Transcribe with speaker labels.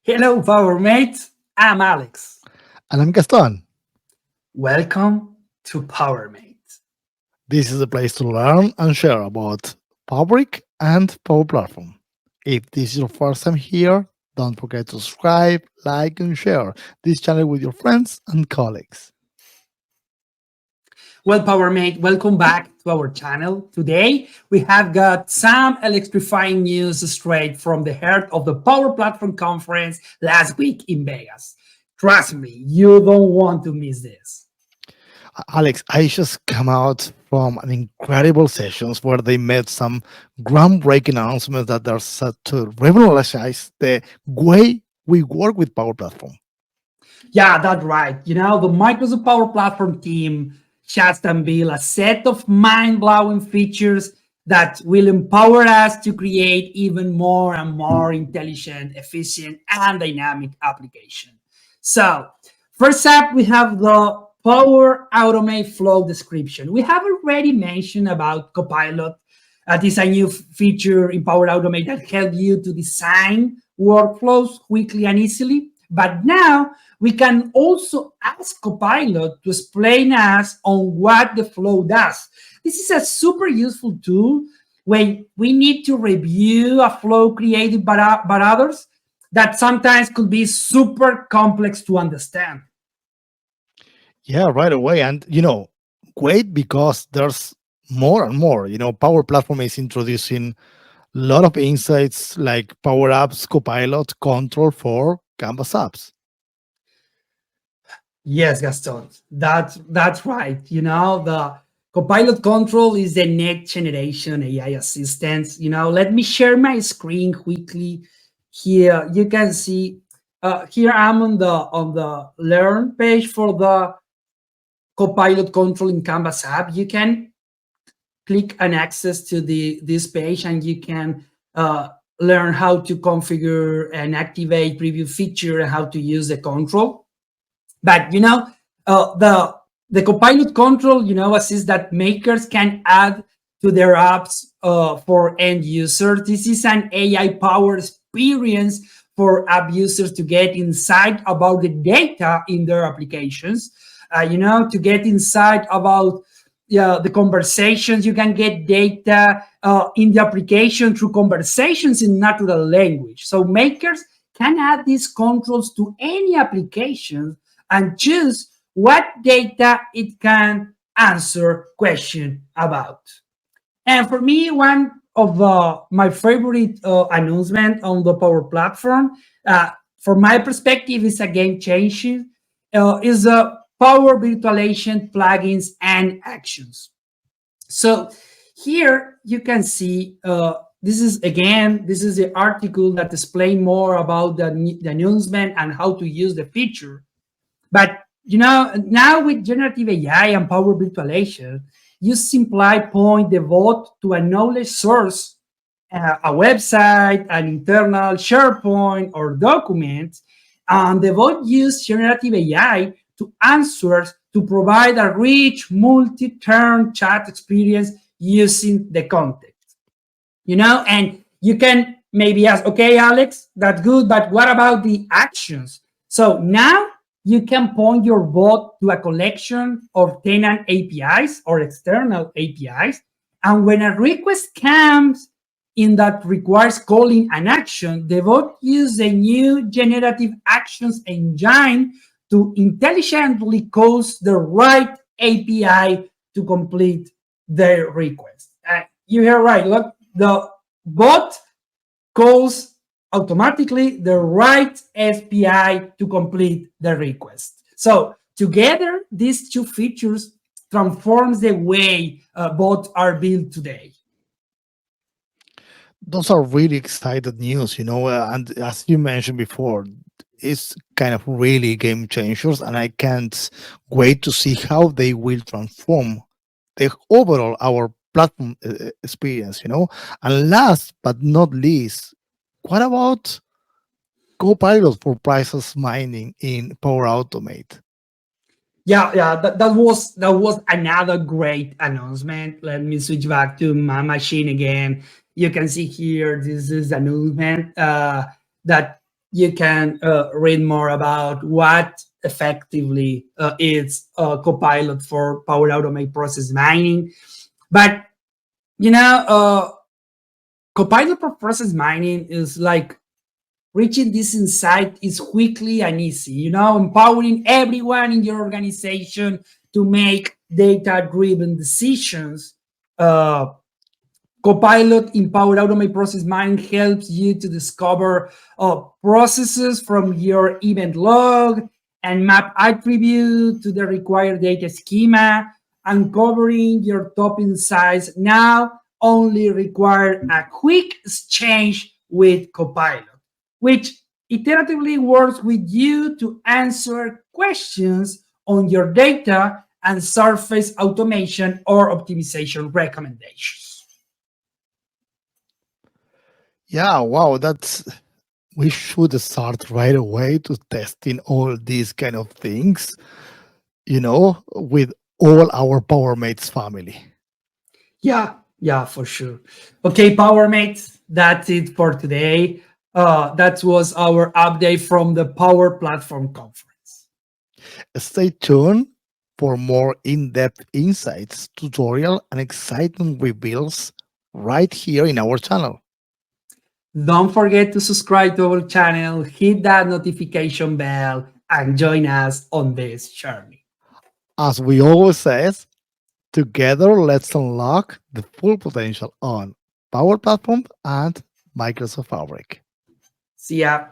Speaker 1: Hello, Power Mates. I'm Alex.
Speaker 2: And I'm Gaston.
Speaker 1: Welcome to Power Mates.
Speaker 2: This is a place to learn and share about Fabric and Power Platform. If this is your first time here, don't forget to subscribe, like, and share this channel with your friends and colleagues.
Speaker 1: Well, Power Mate, welcome back to our channel. Today, we have got some electrifying news straight from the heart of the Power Platform Conference last week in Vegas. Trust me, you don't want to miss this.
Speaker 2: Alex, I just come out from an incredible sessions where they made some groundbreaking announcements that are set to revolutionize the way we work with Power Platform.
Speaker 1: Yeah, that's right. The Microsoft Power Platform team just unveiled a set of mind-blowing features that will empower us to create even more and more intelligent, efficient, and dynamic application. So, first up, we have the Power Automate Flow description. We have already mentioned about CoPilot. This is a new feature in Power Automate that helps you to design workflows quickly and easily. But now we can also ask Copilot to explain us on what the flow does. This is a super useful tool when we need to review a flow created by others that sometimes could be super complex to understand.
Speaker 2: Yeah, right away. And wait, because there's more and more. Power Platform is introducing a lot of insights like Power Apps, Copilot, Control for Canvas apps.
Speaker 1: Yes, Gaston, that's right. The Copilot Control is the next generation AI assistant. Let me share my screen quickly. Here you can see. Here I'm on the Learn page for the Copilot Control in Canvas app. You can click and access to this page, and you can learn how to configure and activate preview feature and how to use the control. But the Copilot control, assists that makers can add to their apps for end users. This is an AI-powered experience for app users to get insight about the data in their applications. To get insight about the conversations. You can get data in the application through conversations in natural language. So makers can add these controls to any application and choose what data it can answer question about. And for me, one of my favorite announcement on the Power Platform, from my perspective, is a game changing, is Power Virtualization plugins and actions. So here you can see, this is the article that explains more about the announcement and how to use the feature. But now with generative AI and Power Virtualization, you simply point the bot to a knowledge source, a website, an internal SharePoint or document, and the bot uses generative AI to answer to provide a rich multi-turn chat experience using the context. And you can maybe ask, okay, Alex, that's good, but what about the actions? So now you can point your bot to a collection of tenant APIs or external APIs. And when a request comes in that requires calling an action, the bot uses a new generative actions engine to intelligently code the right API to complete the request. You hear right. Look, the bot calls automatically the right API to complete the request. So together, these two features transforms the way bots are built today.
Speaker 2: Those are really excited news, and as you mentioned before, it's kind of really game changers, and I can't wait to see how they will transform the overall our platform experience. And last but not least, what about Copilot for prices mining in Power Automate?
Speaker 1: Yeah, that was another great announcement. Let me switch back to my machine again. You can see here this is announcement that you can read more about what effectively is Copilot for Power Automate process mining. But you know, Copilot for process mining is like reaching this insight is quickly and easy, empowering everyone in your organization to make data driven decisions. Uh, Copilot in Power Automate Process Mining helps you to discover processes from your event log and map attribute to the required data schema. Uncovering your top insights now only require a quick exchange with Copilot, which iteratively works with you to answer questions on your data and surface automation or optimization recommendations.
Speaker 2: Yeah, wow, that's we should start right away to testing all these kind of things, with all our PowerMates family.
Speaker 1: Yeah, for sure. Okay, Power Mates, that's it for today. That was our update from the Power Platform Conference.
Speaker 2: Stay tuned for more in-depth insights, tutorial, and exciting reveals right here in our channel.
Speaker 1: Don't forget to subscribe to our channel, hit that notification bell, and join us on this journey.
Speaker 2: As we always say, together let's unlock the full potential on Power Platform and Microsoft Fabric.
Speaker 1: See ya.